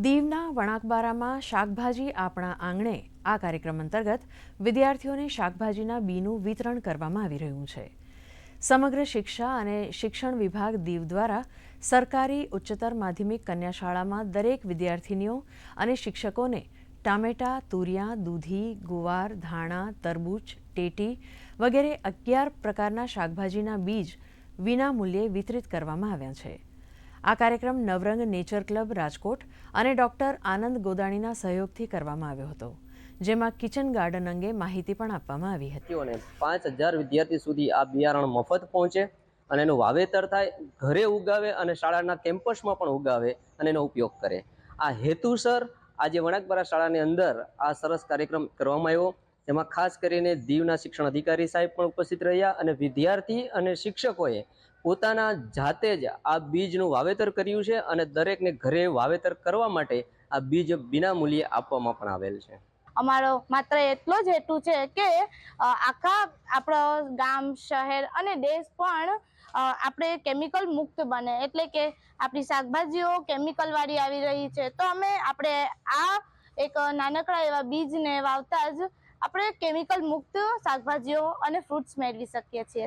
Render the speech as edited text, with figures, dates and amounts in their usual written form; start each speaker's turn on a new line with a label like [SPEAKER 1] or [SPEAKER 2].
[SPEAKER 1] દીવના વણાકબારામાં શાકભાજી આપણા આંગણે આ કાર્યક્રમ અંતર્ગત વિદ્યાર્થીઓને શાકભાજીના બીનું વિતરણ કરવામાં આવી રહ્યું છે। સમગ્ર શિક્ષા અને શિક્ષણ વિભાગ દીવ દ્વારા સરકારી ઉચ્ચતર માધ્યમિક કન્યા શાળામાં દરેક વિદ્યાર્થીનીઓ અને શિક્ષકોને ટામેટા, તુરિયા, દૂધી, ગુવાર, ધાણા, તરબૂચ, ટેટી વગેરે 11 પ્રકારના શાકભાજીના બીજ વિના મૂલ્યે વિતરિત કરવામાં આવ્યા છે। આ કાર્યક્રમ નવરંગ નેચર ક્લબ રાજકોટ અને ડોક્ટર આનંદ ગોદાણીના સહયોગથી કરવામાં આવ્યો હતો, જેમાં કિચન ગાર્ડન અંગે માહિતી પણ આપવામાં આવી હતી।
[SPEAKER 2] 5000 વિદ્યાર્થી સુધી આ બિયારણ મફત પહોંચે અને એનું વાવેતર થાય, ઘરે ઉગાવે અને શાળાના કેમ્પસમાં પણ ઉગાવે અને એનો ઉપયોગ કરે। આ હેતુસર આજે વણાકબારા શાળાની અંદર આ સરસ કાર્યક્રમ કરવામાં આવ્યો, જેમાં ખાસ કરીને દીવના શિક્ષણ અધિકારી સાહેબ પણ ઉપસ્થિત રહ્યા અને વિદ્યાર્થી અને શિક્ષકોએ પોતાના જાતે જ આ બીજનું વાવેતર કર્યું છે અને દરેકને ઘરે વાવેતર કરવા માટે આ બીજ વિના મૂલ્યે આપવામાં પણ આવેલ છે।
[SPEAKER 3] અમારો માત્ર એટલો જ હેતુ છે કે આખા આપણો ગામ, શહેર અને દેશ પણ આપણે કેમિકલ મુક્ત બને, એટલે કે આપણી શાકભાજીઓ કેમિકલ વાળી આવી રહી છે, તો આપણે આ એક નાનકડા એવા બીજને વાવતા જ આપણે કેમિકલ મુક્ત શાકભાજીઓ અને ફ્રૂટ્સ મેળવી શકીએ છીએ।